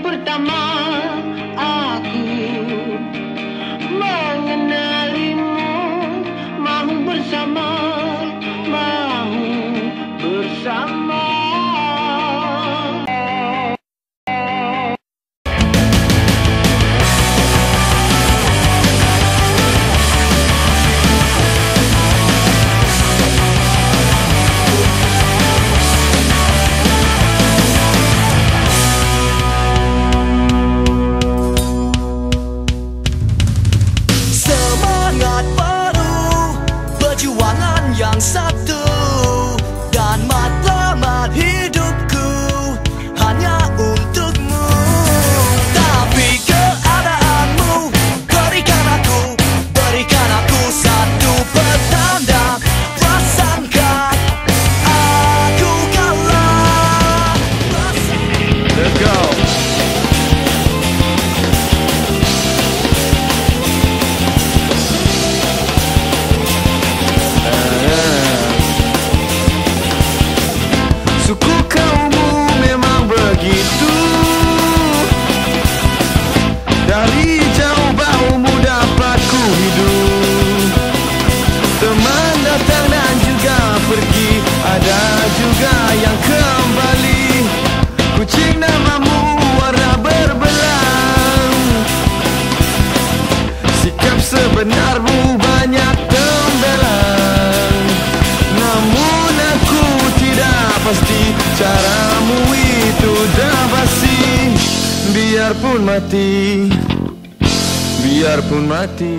pertama aku mengenalimu, mahu bersama, mahu bersama. Yang satu dan matlamat hidupku hanya untukmu. Tapi keadaanmu berikan aku satu petanda. Rasakan aku kalah. Let's go. Suku kaummu memang begitu. Dari jauh bahumu dapat ku hidup. Teman datang dan juga pergi, ada juga yang kembali. Kucing namamu warna berbelang. Sikap sebenarmu banyak tembelang. Namun aku tidak pasti caramu itu dah basi. Biarpun mati, biarpun mati.